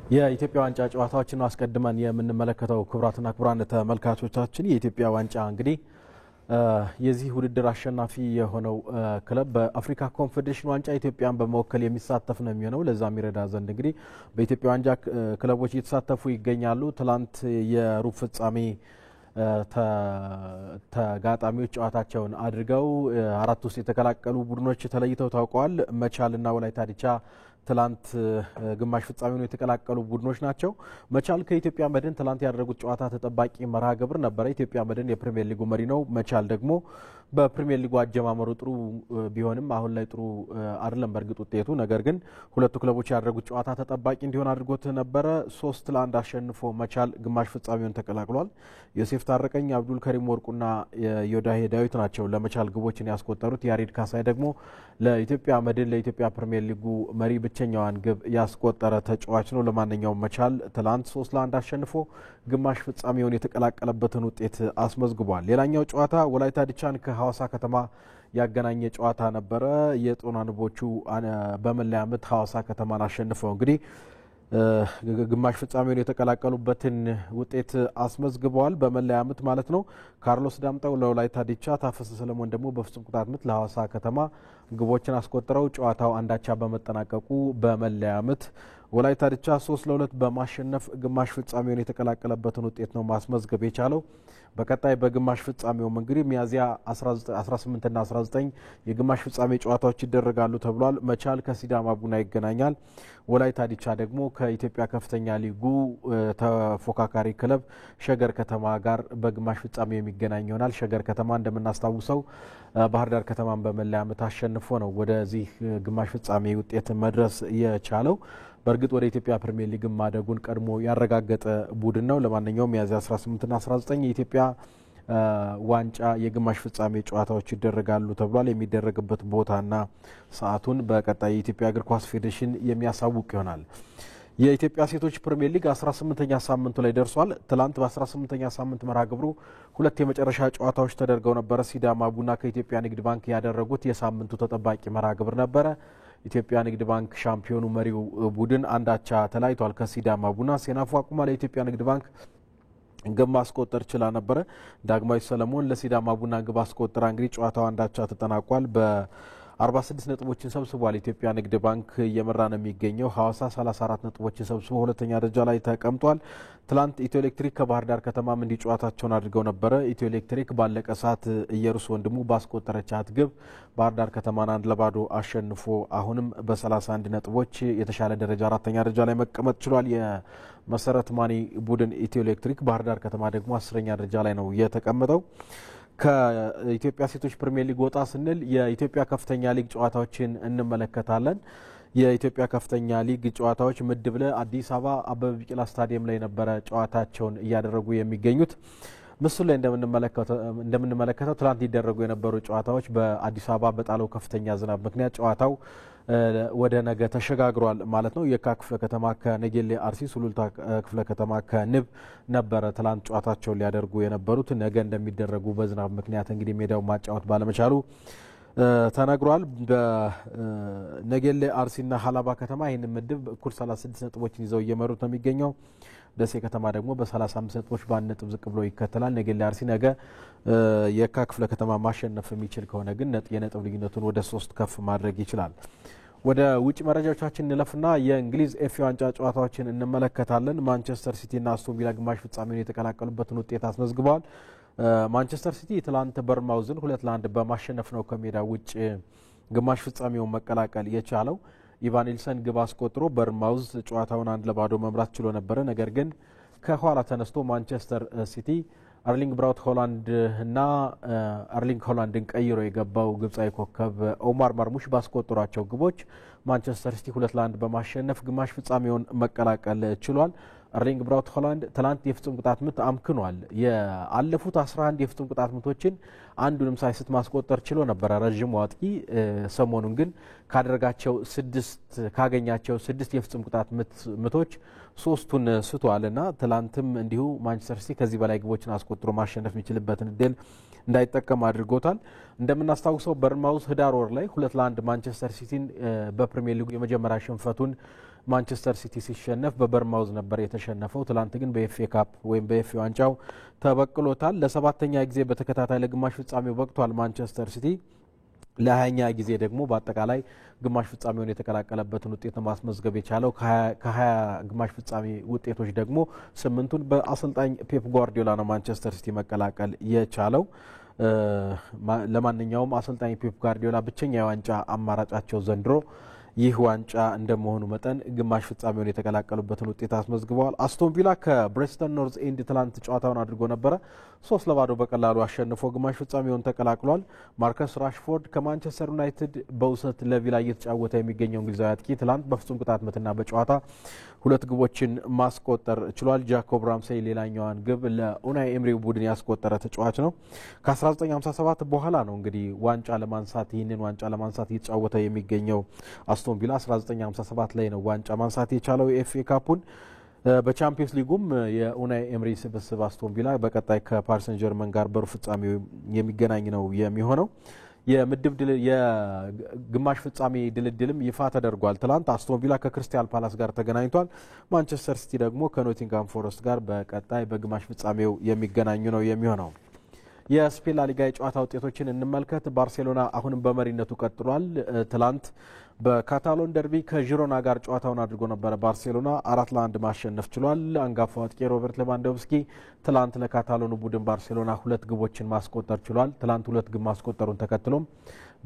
የኢትዮጵያ ዋንጫ ጨዋታዎችን አስቀድመን የምንመለከተው ክቡራትና ክቡራን ተመልካቾቻችን የኢትዮጵያ ዋንጫ እንግዲህ የዚህ ውድድር አሸናፊ የሆነው ክለብ በአፍሪካ ኮንፌዴሬሽን ዋንጫ ኢትዮጵያን በመወከል የሚሳተፍ ነው የሚሆነው። ለዛም ይረዳ ዘንድ እንግዲህ በኢትዮጵያ ዋንጫ ክለቦች እየተሳተፉ ይገኛሉ። ትላንት የሩብ ፍጻሜ ተጋጣሚዎች ጨዋታቸውን አድርገው አራት ውስጥ የተቀላቀሉ ቡድኖች ተለይተው ታውቀዋል። መቻልና ወላይታ ዲቻ ትላንት ግማሽ ፍጻሜውን የተቀላቀሉ ቡድኖች ናቸው። መቻል ከኢትዮጵያ መድን ትላንት ያደረጉት ጨዋታ ተጠባቂ መርሃ ግብር ነበረ። ኢትዮጵያ መድን የፕሪሚየር ሊጉ መሪ ነው። መቻል ደግሞ በፕሪሚየር ሊጉ አጀማመሩ ጥሩ ቢሆንም አሁን ላይ ጥሩ አይደለም በእርግጥ ውጤቱ። ነገር ግን ሁለቱ ክለቦች ያደረጉት ጨዋታ ተጠባቂ እንዲሆን አድርጎት ነበረ። 3-1 አሸንፎ መቻል ግማሽ ፍጻሜውን ተቀላቅሏል። ዮሴፍ ታረቀኝ፣ አብዱል ከሪም ወርቁና ዮዳሄ ዳዊት ናቸው ለመቻል ግቦችን ያስቆጠሩት። ያሬድ ካሳይ ደግሞ ለኢትዮጵያ መድን ለኢትዮጵያ ፕሪሚየር ሊጉ መሪ ብቸኛዋን ግብ ያስቆጠረ ተጫዋች ነው። ለማንኛውም መቻል ትላንት 3-1 አሸንፎ ግማሽ ፍጻሜውን የተቀላቀለበትን ውጤት አስመዝግቧል። ሌላኛው ጨዋታ ወላይታ ዲቻን ከሐዋሳ ከተማ ያገናኘ ጨዋታ ነበረ። የጦና ንቦቹ በመለያ ምት ሐዋሳ ከተማን አሸንፈው እንግዲህ ግማሽ ፍጻሜውን የተቀላቀሉበትን ውጤት አስመዝግበዋል። በመለያ ምት ማለት ነው። ካርሎስ ዳምጠው ለወላይታ ዲቻ፣ ታፈሰ ሰለሞን ደግሞ በፍጹም ቅጣት ምት ለሐዋሳ ከተማ ግቦችን አስቆጥረው ጨዋታው አንዳቻ በመጠናቀቁ በመለያ ምት ወላይታ ዲቻ 3-2 በማሸነፍ ግማሽ ፍጻሜውን የተቀላቀለበትን ውጤት ነው ማስመዝገብ የቻለው። በቀጣይ በግማሽ ፍጻሜው እንግዲህ ሚያዝያ 18 እና 19 የግማሽ ፍጻሜ ጨዋታዎች ይደረጋሉ ተብሏል። መቻል ከሲዳማ ቡና ይገናኛል። ወላይታ ዲቻ ደግሞ ከኢትዮጵያ ከፍተኛ ሊጉ ተፎካካሪ ክለብ ሸገር ከተማ ጋር በግማሽ ፍጻሜ የሚገናኝ ይሆናል። ሸገር ከተማ እንደምናስታውሰው ባህር ዳር ከተማን በመለያ ምት አሸንፎ ነው ወደዚህ ግማሽ ፍጻሜ ውጤት መድረስ የቻለው። በእርግጥ ወደ ኢትዮጵያ ፕሪሚየር ሊግ ማደጉን ቀድሞ ያረጋገጠ ቡድን ነው። ለማንኛውም ሚያዝያ 18 እና 19 የኢትዮጵያ ዋንጫ የግማሽ ፍጻሜ ጨዋታዎች ይደረጋሉ ተብሏል። የሚደረግበት ቦታና ሰዓቱን በቀጣይ የኢትዮጵያ እግር ኳስ ፌዴሬሽን የሚያሳውቅ ይሆናል። የኢትዮጵያ ሴቶች ፕሪሚየር ሊግ 18ኛ ሳምንቱ ላይ ደርሷል። ትላንት በ18ኛ ሳምንት መርሃ ግብሩ ሁለት የመጨረሻ ጨዋታዎች ተደርገው ነበረ። ሲዳማ ቡና ከኢትዮጵያ ንግድ ባንክ ያደረጉት የሳምንቱ ተጠባቂ መርሃ ግብር ነበረ። ኢትዮጵያ ንግድ ባንክ ሻምፒዮኑ መሪው ቡድን አንዳቻ ተለያይቷል ከሲዳማ ቡና። ሴናፉ አቁማ ለኢትዮጵያ ንግድ ባንክ ግብ ማስቆጠር ችላ ነበረ። ዳግማዊ ሰለሞን ለሲዳማ ቡና ግብ አስቆጥራ እንግዲህ ጨዋታው አንዳቻ ተጠናቋል። በ46 ነጥቦችን ሰብስቧል። ኢትዮጵያ ንግድ ባንክ እየመራ ነው የሚገኘው። ሐዋሳ 34 ነጥቦችን ሰብስቦ ሁለተኛ ደረጃ ላይ ተቀምጧል። ትላንት ኢትዮ ኤሌክትሪክ ከባህር ዳር ከተማም እንዲህ ጨዋታቸውን አድርገው ነበረ። ኢትዮ ኤሌክትሪክ ባለቀ ሰዓት ኢየሩስ ወንድሙ ባስቆጠረቻት ግብ ባህር ዳር ከተማን 1-0 አሸንፎ አሁንም በ31 ነጥቦች የተሻለ ደረጃ አራተኛ ደረጃ ላይ መቀመጥ ችሏል። የመሰረት ማኒ ቡድን ኢትዮ ኤሌክትሪክ፣ ባህር ዳር ከተማ ደግሞ 10ኛ ደረጃ ላይ ነው የተቀመጠው። ከኢትዮጵያ ሴቶች ፕሪሚየር ሊግ ወጣ ስንል የኢትዮጵያ ከፍተኛ ሊግ ጨዋታዎችን እንመለከታለን። የኢትዮጵያ ከፍተኛ ሊግ ጨዋታዎች ምድብ ለ አዲስ አበባ አበበ ቢቂላ ስታዲየም ላይ ነበረ ጨዋታቸውን እያደረጉ የሚገኙት። ምስሉ ላይ እንደምንመለከተው ትላንት ሊደረጉ የነበሩ ጨዋታዎች በአዲስ አበባ በጣለው ከፍተኛ ዝናብ ምክንያት ጨዋታው ወደ ነገ ተሸጋግሯል ማለት ነው። የካ ክፍለ ከተማ ከነጌሌ አርሲ፣ ሱሉልታ ክፍለ ከተማ ከንብ ነበረ ትላንት ጨዋታቸውን ሊያደርጉ የነበሩት። ነገ እንደሚደረጉ በዝናብ ምክንያት እንግዲህ ሜዳው ማጫወት ባለመቻሉ ተነግሯል። በነጌሌ አርሲና ሀላባ ከተማ ይህን ምድብ እኩል 36 ነጥቦችን ይዘው እየመሩት ነው የሚገኘው። ደሴ ከተማ ደግሞ በ35 ነጥቦች በአንድ ነጥብ ዝቅ ብሎ ይከተላል። ነጌሌ አርሲ ነገ የካ ክፍለ ከተማ ማሸነፍ የሚችል ከሆነ ግን የነጥብ ልዩነቱን ወደ 3 ከፍ ማድረግ ይችላል። ወደ ውጭ መረጃዎቻችን እንለፍና የእንግሊዝ ኤፍ ኤ ዋንጫ ጨዋታዎችን እንመለከታለን። ማንቸስተር ሲቲና አስቶን ቪላ ግማሽ ፍጻሜውን የተቀላቀሉበትን ውጤት አስመዝግበዋል። ማንቸስተር ሲቲ ትላንት በርንማውዝን 2-1 በማሸነፍ ነው ከሜዳ ውጭ ግማሽ ፍጻሜውን መቀላቀል የቻለው። ኢቫን ኒልሰን ግብ አስቆጥሮ በርንማውዝ ጨዋታውን 1-0 መምራት ችሎ ነበረ። ነገር ግን ከኋላ ተነስቶ ማንቸስተር ሲቲ አርሊንግ ብራውት ሆላንድ እና አርሊንግ ሆላንድን ቀይሮ የገባው ግብጻዊ ኮከብ ኦማር ማርሙሽ ባስቆጠሯቸው ግቦች ማንቸስተር ሲቲ 2-1 በማሸነፍ ግማሽ ፍጻሜውን መቀላቀል ችሏል። አርሊንግ ብራውት ሆላንድ ትላንት የፍጹም ቅጣት ምት አምክኗል። የአለፉት 11 የፍጹም ቅጣት ምቶችን አንዱንም ሳይስት ማስቆጠር ችሎ ነበረ ረጅሙ አጥቂ። ሰሞኑን ግን ካገኛቸው 6 የፍጹም ቅጣት ምቶች 3ቱን ስቷልና ትላንትም እንዲሁ ማንቸስተር ሲቲ ከዚህ በላይ ግቦችን አስቆጥሮ ማሸነፍ የሚችልበትን እድል እንዳይጠቀም አድርጎታል። እንደምናስታውሰው በርንማውዝ ህዳር ወር ላይ 2-1 ማንቸስተር ሲቲን በፕሪሚየር ሊጉ የመጀመሪያ ሽንፈቱን ማንቸስተር ሲቲ ሲሸነፍ በበርማውዝ ነበር የተሸነፈው። ትላንት ግን በኤፍኤ ካፕ ወይም በኤፍኤ ዋንጫው ተበቅሎታል። ለሰባተኛ ጊዜ በተከታታይ ለግማሽ ፍጻሜው በቅቷል ማንቸስተር ሲቲ። ለ20ኛ ጊዜ ደግሞ በአጠቃላይ ግማሽ ፍጻሜውን የተቀላቀለበትን ውጤት ማስመዝገብ የቻለው ከ20 ግማሽ ፍጻሜ ውጤቶች ደግሞ 8ቱን በአሰልጣኝ ፔፕ ጓርዲዮላ ነው ማንቸስተር ሲቲ መቀላቀል የቻለው። ለማንኛውም አሰልጣኝ ፔፕ ጓርዲዮላ ብቸኛ የዋንጫ አማራጫቸው ዘንድሮ ይህ ዋንጫ እንደመሆኑ መጠን ግማሽ ፍጻሜውን የተቀላቀሉበትን ውጤት አስመዝግበዋል። አስቶን ቪላ ከብሬስተን ኖርዝ ኤንድ ትላንት ጨዋታውን አድርጎ ነበረ። 3-0 በቀላሉ አሸንፎ ግማሽ ፍጻሜውን ተቀላቅሏል። ማርከስ ራሽፎርድ ከማንቸስተር ዩናይትድ በውሰት ለቪላ እየተጫወተ የሚገኘው እንግሊዛዊ አጥቂ ትላንት በፍጹም ቅጣት ምትና በጨዋታ 2 ግቦችን ማስቆጠር ችሏል። ጃኮብ ራምሴይ ሌላኛዋን ግብ ለኡናይ ኤምሪው ቡድን ያስቆጠረ ተጫዋች ነው። ከ1957 በኋላ ነው እንግዲህ ይህንን ዋንጫ ለማንሳት እየተጫወተ የሚገኘው አስቶን ቪላ 1957 ላይ ነው ዋንጫ ማንሳት የቻለው የኤፍኤ ካፑን። በቻምፒየንስ ሊጉም የኡናይ ኤምሪ ስብስብ አስቶን ቪላ በቀጣይ ከፓሪስ ሰን ጀርመን ጋር በሩብ ፍጻሜው የሚገናኝ ነው የሚሆነው። የግማሽ ፍጻሜ ድልድልም ይፋ ተደርጓል። ትላንት አስቶን ቪላ ከክሪስታል ፓላስ ጋር ተገናኝቷል። ማንቸስተር ሲቲ ደግሞ ከኖቲንጋም ፎረስት ጋር በቀጣይ በግማሽ ፍጻሜው የሚገናኙ ነው የሚሆነው። የስፔን ላሊጋ የጨዋታ ውጤቶችን እንመልከት። ባርሴሎና አሁንም በመሪነቱ ቀጥሏል። ትላንት በካታሎን ደርቢ ከጂሮና ጋር ጨዋታውን አድርጎ ነበረ። ባርሴሎና 4-1 ማሸነፍ ችሏል። አንጋፋው አጥቂ ሮበርት ሌቫንዶቭስኪ ትላንት ለካታሎኑ ቡድን ባርሴሎና 2 ግቦችን ማስቆጠር ችሏል። ትላንት 2 ግብ ማስቆጠሩን ተከትሎም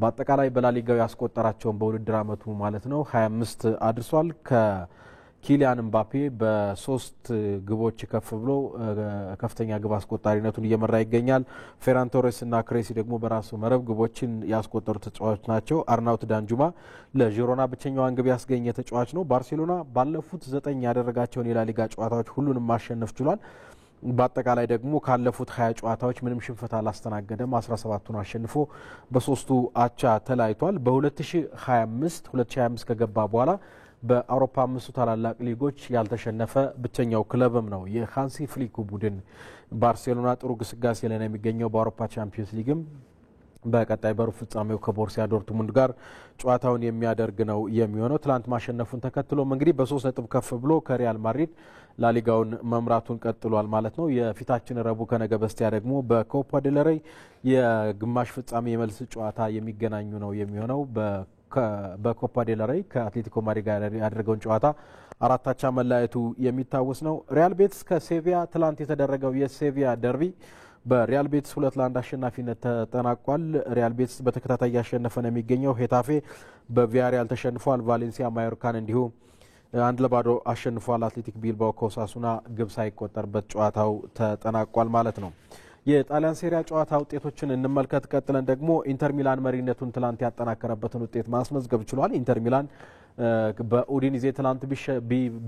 በአጠቃላይ በላሊጋው ያስቆጠራቸውን በውድድር ዓመቱ ማለት ነው 25 አድርሷል። ኪሊያን ምባፔ በ3 ግቦች ከፍ ብሎ ከፍተኛ ግብ አስቆጣሪነቱን እየመራ ይገኛል። ፌራን ቶሬስ እና ክሬሲ ደግሞ በራሱ መረብ ግቦችን ያስቆጠሩ ተጫዋቾች ናቸው። አርናውት ዳንጁማ ለጂሮና ብቸኛዋን ግብ ያስገኘ ተጫዋች ነው። ባርሴሎና ባለፉት 9 ያደረጋቸውን የላሊጋ ጨዋታዎች ሁሉንም ማሸነፍ ችሏል። በአጠቃላይ ደግሞ ካለፉት 20 ጨዋታዎች ምንም ሽንፈት አላስተናገደም። 17ቱን አሸንፎ በ3ቱ አቻ ተለያይቷል። በ2025 ከገባ በኋላ በአውሮፓ 5 ታላላቅ ሊጎች ያልተሸነፈ ብቸኛው ክለብም ነው የሃንሲ ፍሊኩ ቡድን። ባርሴሎና ጥሩ ግስጋሴ ላይ ነው የሚገኘው። በአውሮፓ ቻምፒየንስ ሊግም በቀጣይ በሩብ ፍጻሜው ከቦሩሲያ ዶርትሙንድ ጋር ጨዋታውን የሚያደርግ ነው የሚሆነው። ትላንት ማሸነፉን ተከትሎም እንግዲህ በ3 ነጥብ ከፍ ብሎ ከሪያል ማድሪድ ላሊጋውን መምራቱን ቀጥሏል ማለት ነው። የፊታችን ረቡዕ ከነገ በስቲያ ደግሞ በኮፓ ዴል ሬይ የግማሽ ፍጻሜ የመልስ ጨዋታ የሚገናኙ ነው የሚሆነው። በኮፓ ዴል ሬይ ከአትሌቲኮ ማድሪድ ጋር ያደረገውን ጨዋታ 4-አቻ መለያየቱ የሚታወስ ነው። ሪያል ቤቲስ ከሴቪያ ትላንት የተደረገው የሴቪያ ደርቢ በሪያል ቤቲስ 2-1 አሸናፊነት ተጠናቋል። ሪያል ቤቲስ በተከታታይ ያሸነፈ ነው የሚገኘው። ሄታፌ በቪያሪያል ተሸንፏል። ቫሌንሲያ ማዮርካን እንዲሁ 1-0 አሸንፏል። አትሌቲክ ቢልባኦ ከኦሳሱና ግብ ሳይቆጠርበት ጨዋታው ተጠናቋል ማለት ነው። የጣሊያን ሴሪያ ጨዋታ ውጤቶችን እንመልከት። ቀጥለን ደግሞ ኢንተር ሚላን መሪነቱን ትላንት ያጠናከረበትን ውጤት ማስመዝገብ ችሏል። ኢንተር ሚላን በኡዲኒዜ ትላንት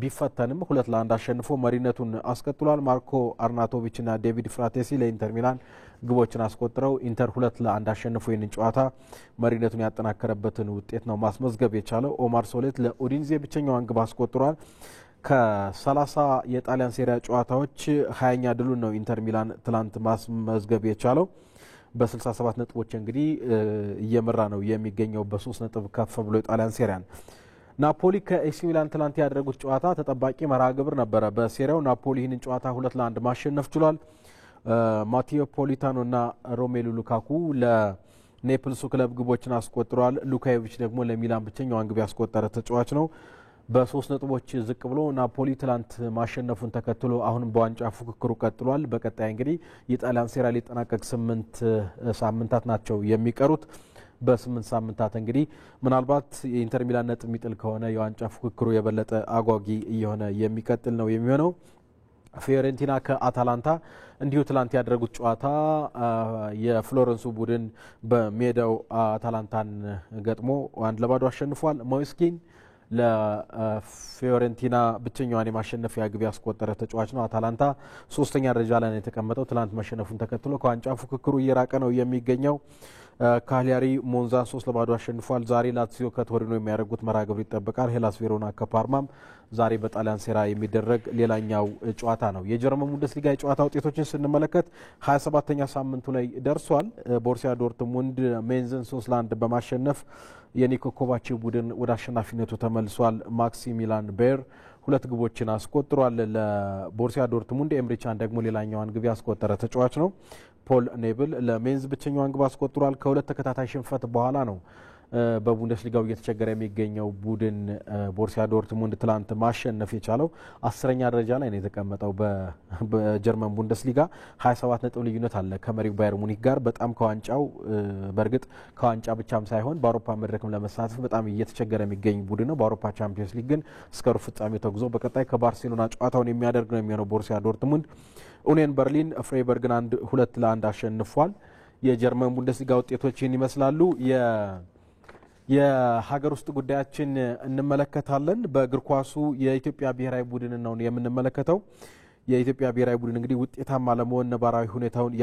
ቢፈተንም 2-1 አሸንፎ መሪነቱን አስቀጥሏል። ማርኮ አርናቶቪችና ዴቪድ ፍራቴሲ ለኢንተር ሚላን ግቦችን አስቆጥረው ኢንተር 2-1 አሸንፎ ይህንን ጨዋታ መሪነቱን ያጠናከረበትን ውጤት ነው ማስመዝገብ የቻለው። ኦማር ሶሌት ለኡዲኒዜ ብቸኛዋን ግብ አስቆጥሯል። ከ30 የጣሊያን ሴሪያ ጨዋታዎች 20ኛ ድሉን ነው ኢንተር ሚላን ትላንት ማስመዝገብ የቻለው። በ67 ነጥቦች እንግዲህ እየመራ ነው የሚገኘው በ3 ነጥብ ከፍ ብሎ የጣሊያን ሴሪያን። ናፖሊ ከኤሲ ሚላን ትላንት ያደረጉት ጨዋታ ተጠባቂ መርሃ ግብር ነበረ። በሴሪያው ናፖሊ ይህንን ጨዋታ 2-1 ማሸነፍ ችሏል። ማቴዮ ፖሊታኖ እና ሮሜሉ ሉካኩ ለኔፕልሱ ክለብ ግቦችን አስቆጥረዋል። ሉካዮቪች ደግሞ ለሚላን ብቸኛዋን ግብ ያስቆጠረ ተጫዋች ነው። በ3 ነጥቦች ዝቅ ብሎ ናፖሊ ትላንት ማሸነፉን ተከትሎ አሁንም በዋንጫ ፉክክሩ ቀጥሏል። በቀጣይ እንግዲህ የጣሊያን ሴሪያ ሊጠናቀቅ 8 ሳምንታት ናቸው የሚቀሩት። በ8 ሳምንታት እንግዲህ ምናልባት የኢንተር ሚላን ነጥብ የሚጥል ከሆነ የዋንጫ ፉክክሩ የበለጠ አጓጊ እየሆነ የሚቀጥል ነው የሚሆነው። ፊዮሬንቲና ከአታላንታ እንዲሁ ትላንት ያደረጉት ጨዋታ የፍሎረንሱ ቡድን በሜዳው አታላንታን ገጥሞ 1-0 አሸንፏል። ሞይስኪን ለፊዮሬንቲና ብቸኛዋን የማሸነፊያ ግብ ያስቆጠረ ተጫዋች ነው። አታላንታ 3ኛ ደረጃ ላይ ነው የተቀመጠው። ትላንት መሸነፉን ተከትሎ ከዋንጫ ፉክክሩ እየራቀ ነው የሚገኘው። ካሊያሪ ሞንዛን 3-2 አሸንፏል። ዛሬ ላትሲዮ ከቶሪኖ የሚያደርጉት መርሃ ግብር ይጠበቃል። ሄላስ ቬሮና ከፓርማም ዛሬ በጣሊያን ሴራ የሚደረግ ሌላኛው ጨዋታ ነው። የጀርመን ቡንደስሊጋ የጨዋታ ውጤቶችን ስንመለከት 27ኛ ሳምንቱ ላይ ደርሷል። ቦሩሲያ ዶርትሙንድ ሜንዝን 3-1 በማሸነፍ የኒኮ ኮቫቺች ቡድን ወደ አሸናፊነቱ ተመልሷል። ማክሲሚላን ቤር 2 ግቦችን አስቆጥሯል ለቦሩሲያ ዶርትሙንድ። ኤምሪ ቻን ደግሞ ሌላኛዋን ግብ ያስቆጠረ ተጫዋች ነው። ፖል ኔብል ለሜንዝ ብቸኛዋን ግብ አስቆጥሯል። ከሁለት ተከታታይ ሽንፈት በኋላ ነው በቡንደስሊጋው እየተቸገረ የሚገኘው ቡድን ቦሩሲያ ዶርትሙንድ ትላንት ማሸነፍ የቻለው 10ኛ ደረጃ ላይ ነው የተቀመጠው። በጀርመን ቡንደስሊጋ 27 ነጥብ ልዩነት አለ ከመሪው ባየር ሙኒክ ጋር። በጣም ከዋንጫው በርግጥ ከዋንጫ ብቻም ሳይሆን በአውሮፓ መድረክም ለመሳተፍ በጣም እየተቸገረ የሚገኝ ቡድን ነው። በአውሮፓ ቻምፒየንስ ሊግ ግን እስከ ሩብ ፍጻሜው ተጉዞ በቀጣይ ከባርሴሎና ጨዋታውን የሚያደርግ ነው የሚሆነው። ቦሩሲያ ዶርትሙንድ ኡኒየን በርሊን ፍሬበርግን 2-1 አሸንፏል። የጀርመን ቡንደስሊጋ ውጤቶችን ይመስላሉ። የሀገር ውስጥ ጉዳያችን እንመለከታለን። በእግር ኳሱ የኢትዮጵያ ብሔራዊ ቡድን ነው የምንመለከተው። የኢትዮጵያ ብሔራዊ ቡድን እንግዲህ ውጤታማ ለመሆን ነባራዊ ሁኔታውን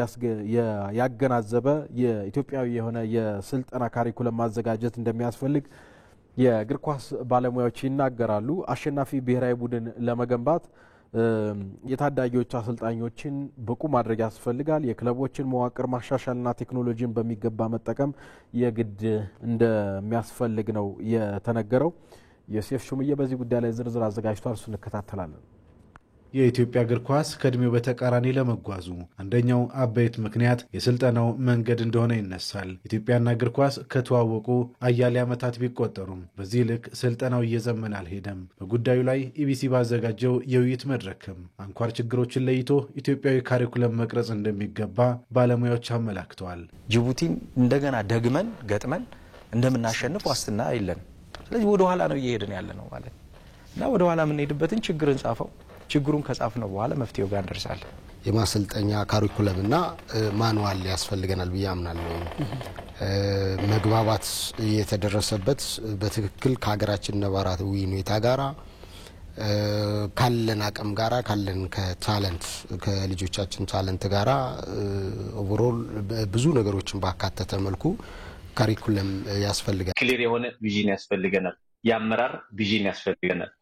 ያገናዘበ የኢትዮጵያዊ የሆነ የስልጠና ካሪኩለም ማዘጋጀት እንደሚያስፈልግ የእግር ኳስ ባለሙያዎች ይናገራሉ። አሸናፊ ብሔራዊ ቡድን ለመገንባት የታዳጊዎች አሰልጣኞችን ብቁ ማድረግ ያስፈልጋል። የክለቦችን መዋቅር ማሻሻልና ቴክኖሎጂን በሚገባ መጠቀም የግድ እንደሚያስፈልግ ነው የተነገረው። ዮሴፍ ሹምዬ በዚህ ጉዳይ ላይ ዝርዝር አዘጋጅቷል። እሱን እንከታተላለን። የኢትዮጵያ እግር ኳስ ከእድሜው በተቃራኒ ለመጓዙ አንደኛው አበይት ምክንያት የስልጠናው መንገድ እንደሆነ ይነሳል። ኢትዮጵያና እግር ኳስ ከተዋወቁ አያሌ ዓመታት ቢቆጠሩም በዚህ ልክ ስልጠናው እየዘመነ አልሄደም። በጉዳዩ ላይ ኢቢሲ ባዘጋጀው የውይይት መድረክም አንኳር ችግሮችን ለይቶ ኢትዮጵያዊ ካሪኩለም መቅረጽ እንደሚገባ ባለሙያዎች አመላክተዋል። ጅቡቲን እንደገና ደግመን ገጥመን እንደምናሸንፍ ዋስትና የለን። ስለዚህ ወደ ኋላ ነው እየሄድን ያለ ነው ማለት እና ወደ ኋላ የምንሄድበትን ችግር እንጻፈው። ችግሩን ከጻፍነው በኋላ መፍትሄው ጋር እንደርሳለን። የማሰልጠኛ ካሪኩለምና ማኑዋል ያስፈልገናል ብዬ አምናለሁ። መግባባት የተደረሰበት በትክክል ከሀገራችን ነባራዊ ሁኔታ ጋራ ካለን አቅም ጋራ ካለን ከታለንት ከልጆቻችን ታለንት ጋራ ኦቨርኦል ብዙ ነገሮችን ባካተተ መልኩ ካሪኩለም ያስፈልጋል። ክሊር የሆነ ቪዥን ያስፈልገናል። የአመራር ቪዥን ያስፈልገናል።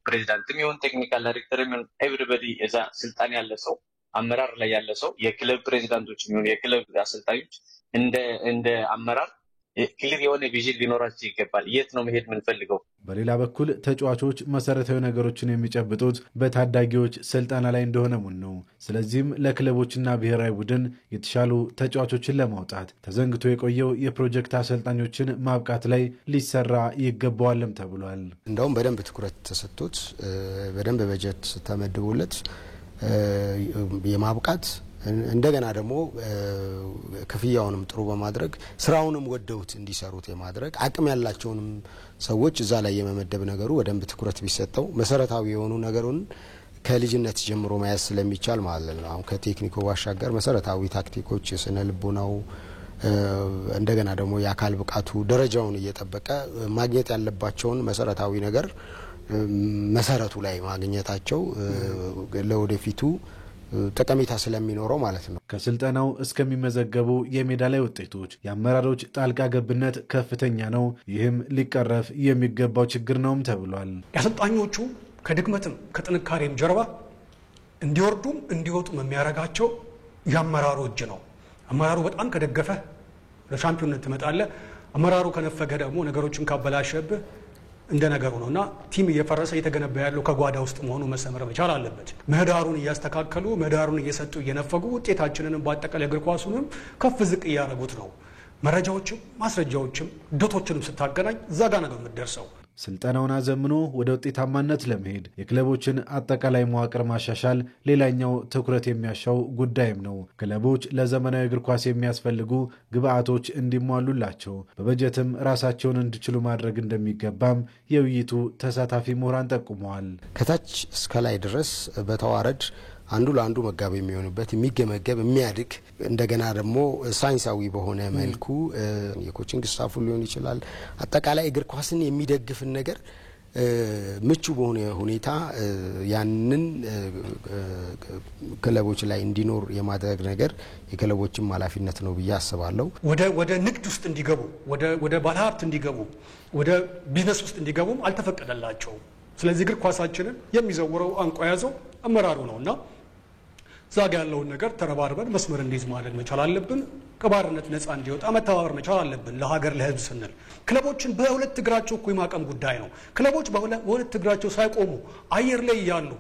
ፕሬዚዳንትም ይሁን ቴክኒካል ዳይሬክተር ይሁን ኤቭሪባዲ እዛ ስልጣን ያለ ሰው አመራር ላይ ያለ ሰው የክለብ ፕሬዚዳንቶች ይሁን የክለብ አሰልጣኞች እንደ አመራር ክሊር የሆነ ቪዥን ሊኖራቸው ይገባል። የት ነው መሄድ የምንፈልገው? በሌላ በኩል ተጫዋቾች መሰረታዊ ነገሮችን የሚጨብጡት በታዳጊዎች ስልጠና ላይ እንደሆነ ነው። ስለዚህም ለክለቦችና ብሔራዊ ቡድን የተሻሉ ተጫዋቾችን ለማውጣት ተዘንግቶ የቆየው የፕሮጀክት አሰልጣኞችን ማብቃት ላይ ሊሰራ ይገባዋልም ተብሏል። እንደውም በደንብ ትኩረት ተሰጥቶት በደንብ በጀት ተመድቦለት የማብቃት እንደገና ደግሞ ክፍያውንም ጥሩ በማድረግ ስራውንም ወደውት እንዲሰሩት የማድረግ አቅም ያላቸውንም ሰዎች እዛ ላይ የመመደብ ነገሩ በደንብ ትኩረት ቢሰጠው መሰረታዊ የሆኑ ነገሩን ከልጅነት ጀምሮ ማያስ ስለሚቻል ማለት ነው። አሁን ከቴክኒኩ ባሻገር መሰረታዊ ታክቲኮች የስነ ልቦናው እንደገና ደግሞ የአካል ብቃቱ ደረጃውን እየጠበቀ ማግኘት ያለባቸውን መሰረታዊ ነገር መሰረቱ ላይ ማግኘታቸው ለወደፊቱ ጠቀሜታ ስለሚኖረው ማለት ነው። ከስልጠናው እስከሚመዘገቡ የሜዳ ላይ ውጤቶች የአመራሮች ጣልቃ ገብነት ከፍተኛ ነው። ይህም ሊቀረፍ የሚገባው ችግር ነውም ተብሏል። ያሰልጣኞቹ ከድክመትም ከጥንካሬም ጀርባ እንዲወርዱም እንዲወጡም የሚያረጋቸው የአመራሩ እጅ ነው። አመራሩ በጣም ከደገፈ ለሻምፒዮንነት ትመጣለህ። አመራሩ ከነፈገ ደግሞ ነገሮችን ካበላሸብህ እንደ ነገሩ ነውና ቲም እየፈረሰ እየተገነባ ያለው ከጓዳ ውስጥ መሆኑ መሰመር መቻል አለበት። ምህዳሩን እያስተካከሉ ምህዳሩን እየሰጡ እየነፈጉ ውጤታችንን በአጠቃላይ እግር ኳሱንም ከፍ ዝቅ እያደረጉት ነው። መረጃዎችም ማስረጃዎችም ዶቶችንም ስታገናኝ ዛጋ ነገር የምትደርሰው ስልጠናውን አዘምኖ ወደ ውጤታማነት ለመሄድ የክለቦችን አጠቃላይ መዋቅር ማሻሻል ሌላኛው ትኩረት የሚያሻው ጉዳይም ነው። ክለቦች ለዘመናዊ እግር ኳስ የሚያስፈልጉ ግብአቶች እንዲሟሉላቸው በበጀትም ራሳቸውን እንዲችሉ ማድረግ እንደሚገባም የውይይቱ ተሳታፊ ምሁራን ጠቁመዋል። ከታች እስከ ላይ ድረስ በተዋረድ አንዱ ለአንዱ መጋቢ የሚሆንበት የሚገመገብ የሚያድግ እንደገና ደግሞ ሳይንሳዊ በሆነ መልኩ የኮቺንግ ስታፉ ሊሆን ይችላል አጠቃላይ እግር ኳስን የሚደግፍን ነገር ምቹ በሆነ ሁኔታ ያንን ክለቦች ላይ እንዲኖር የማድረግ ነገር የክለቦችም ኃላፊነት ነው ብዬ አስባለሁ። ወደ ንግድ ውስጥ እንዲገቡ ወደ ባለሀብት እንዲገቡ ወደ ቢዝነስ ውስጥ እንዲገቡም አልተፈቀደላቸውም። ስለዚህ እግር ኳሳችንን የሚዘውረው አንቆ ያዘው አመራሩ ነውና ዛጋ ያለውን ነገር ተረባርበን መስመር እንዲይዝ ማድረግ መቻል አለብን። ከባርነት ነፃ እንዲወጣ መተባበር መቻል አለብን። ለሀገር ለህዝብ ስንል ክለቦችን በሁለት እግራቸው እኮ የማቀም ጉዳይ ነው። ክለቦች በሁለት እግራቸው ሳይቆሙ አየር ላይ ያሉ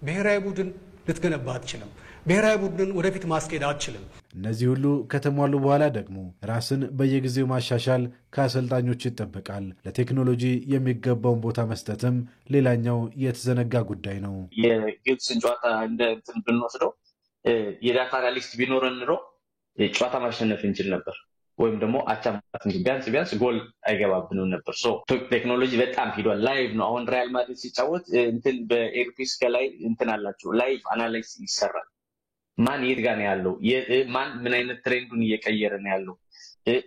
ብሔራዊ ቡድን ልትገነባ አትችልም። ብሔራዊ ቡድንን ወደፊት ማስኬድ አትችልም። እነዚህ ሁሉ ከተሟሉ በኋላ ደግሞ ራስን በየጊዜው ማሻሻል ከአሰልጣኞች ይጠበቃል። ለቴክኖሎጂ የሚገባውን ቦታ መስጠትም ሌላኛው የተዘነጋ ጉዳይ ነው። የግብፅን ጨዋታ እንደ እንትን ብንወስደው የዳታ አናሊስት ቢኖረን ኖሮ ጨዋታ ማሸነፍ እንችል ነበር፣ ወይም ደግሞ አቻ ማለት እንጂ ቢያንስ ጎል አይገባብንም ነበር። ቴክኖሎጂ በጣም ሂዷል። ላይቭ ነው። አሁን ሪያል ማድሪድ ሲጫወት እንትን በኤርፒስ ከላይ እንትን አላቸው፣ ላይቭ አናላይዝ ይሰራል። ማን የት ጋር ነው ያለው፣ ማን ምን አይነት ትሬንዱን እየቀየረ ነው ያለው።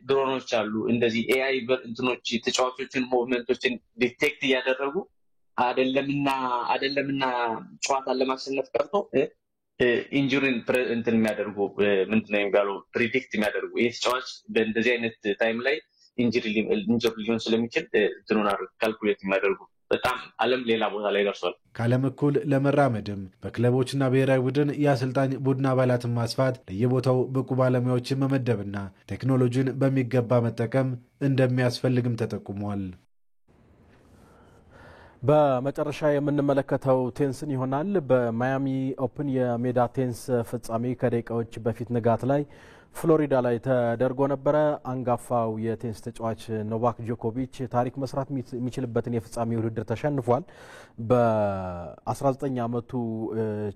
ድሮኖች አሉ፣ እንደዚህ ኤአይ እንትኖች ተጫዋቾችን ሙቭመንቶችን ዲቴክት እያደረጉ አይደለምና ጨዋታ ለማሸነፍ ቀርቶ ኢንጁሪን እንትን የሚያደርጉ ምንድነው የሚባለው ፕሪዲክት የሚያደርጉ የተጫዋች በእንደዚህ አይነት ታይም ላይ ኢንጁሪ ሊሆን ስለሚችል እንትኑን ካልኩሌት የሚያደርጉ በጣም ዓለም ሌላ ቦታ ላይ ደርሷል። ከዓለም እኩል ለመራመድም በክለቦችና ብሔራዊ ቡድን የአሰልጣኝ ቡድን አባላትን ማስፋት፣ ለየቦታው ብቁ ባለሙያዎችን መመደብና ቴክኖሎጂን በሚገባ መጠቀም እንደሚያስፈልግም ተጠቁሟል። በመጨረሻ የምንመለከተው ቴንስን ይሆናል። በማያሚ ኦፕን የሜዳ ቴንስ ፍጻሜ ከደቂቃዎች በፊት ንጋት ላይ ፍሎሪዳ ላይ ተደርጎ ነበረ። አንጋፋው የቴንስ ተጫዋች ኖቫክ ጆኮቪች ታሪክ መስራት የሚችልበትን የፍጻሜ ውድድር ተሸንፏል። በ19 ዓመቱ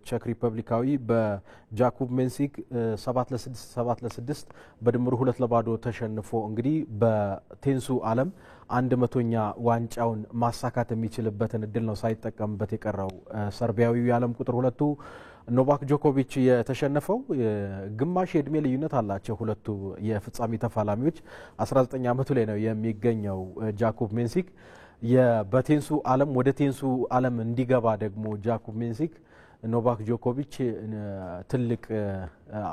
ቼክ ሪፐብሊካዊ በጃኩብ ሜንሲክ 7-6 7-6 በድምሩ 2-0 ተሸንፎ እንግዲህ በቴንሱ ዓለም 100ኛ ዋንጫውን ማሳካት የሚችልበትን እድል ነው ሳይጠቀምበት የቀረው ሰርቢያዊው የዓለም ቁጥር 2 ኖቫክ ጆኮቪች የተሸነፈው። ግማሽ የእድሜ ልዩነት አላቸው ሁለቱ የፍጻሜ ተፋላሚዎች። 19 ዓመቱ ላይ ነው የሚገኘው ጃኩብ ሜንሲክ። በቴንሱ ዓለም ወደ ቴንሱ ዓለም እንዲገባ ደግሞ ጃኩብ ሜንሲክ ኖቫክ ጆኮቪች ትልቅ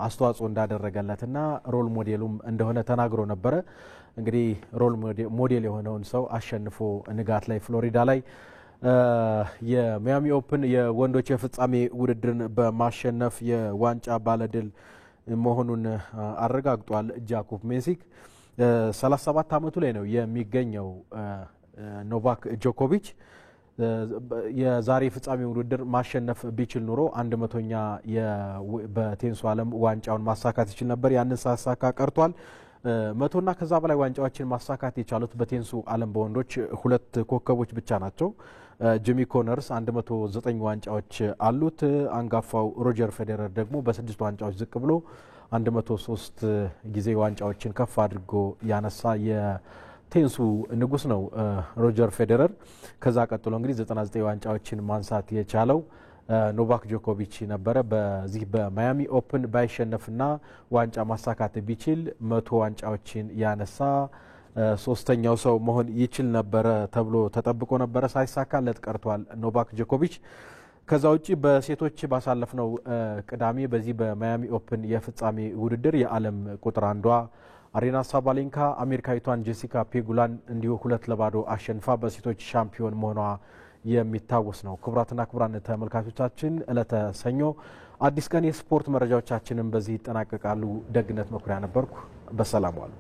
አስተዋጽኦ እንዳደረገለትና ሮል ሞዴሉም እንደሆነ ተናግሮ ነበረ። እንግዲህ ሮል ሞዴል የሆነውን ሰው አሸንፎ ንጋት ላይ ፍሎሪዳ ላይ የሚያሚ ኦፕን የወንዶች የፍጻሜ ውድድርን በማሸነፍ የዋንጫ ባለድል መሆኑን አረጋግጧል። ጃኩብ ሜንሲክ 37 ዓመቱ ላይ ነው የሚገኘው ኖቫክ ጆኮቪች። የዛሬ ፍጻሜ ውድድር ማሸነፍ ቢችል ኑሮ 100ኛ በቴንሱ ዓለም ዋንጫውን ማሳካት ይችል ነበር። ያንን ሳሳካ ቀርቷል። 100ና ከዛ በላይ ዋንጫዎችን ማሳካት የቻሉት በቴንሱ ዓለም በወንዶች 2 ኮከቦች ብቻ ናቸው። ጂሚ ኮነርስ 109 ዋንጫዎች አሉት። አንጋፋው ሮጀር ፌዴረር ደግሞ በ6 ዋንጫዎች ዝቅ ብሎ 103 ጊዜ ዋንጫዎችን ከፍ አድርጎ ያነሳ የቴንሱ ንጉስ ነው ሮጀር ፌዴረር። ከዛ ቀጥሎ እንግዲህ 99 ዋንጫዎችን ማንሳት የቻለው ኖቫክ ጆኮቪች ነበረ። በዚህ በማያሚ ኦፕን ባይሸነፍና ዋንጫ ማሳካት ቢችል 100 ዋንጫዎችን ያነሳ ሶስተኛው ሰው መሆን ይችል ነበረ ተብሎ ተጠብቆ ነበረ። ሳይሳካለት ቀርቷል ኖቫክ ጆኮቪች። ከዛ ውጪ በሴቶች ባሳለፍነው ቅዳሜ በዚህ በማያሚ ኦፕን የፍጻሜ ውድድር የዓለም ቁጥር አንዷ አሪና ሳባሌንካ አሜሪካዊቷን ጄሲካ ፔጉላን እንዲሁ 2-0 አሸንፋ በሴቶች ሻምፒዮን መሆኗ የሚታወስ ነው። ክቡራትና ክቡራን ተመልካቾቻችን ዕለተ ሰኞ አዲስ ቀን የስፖርት መረጃዎቻችንን በዚህ ይጠናቀቃሉ። ደግነት መኩሪያ ነበርኩ። በሰላም ዋሉ።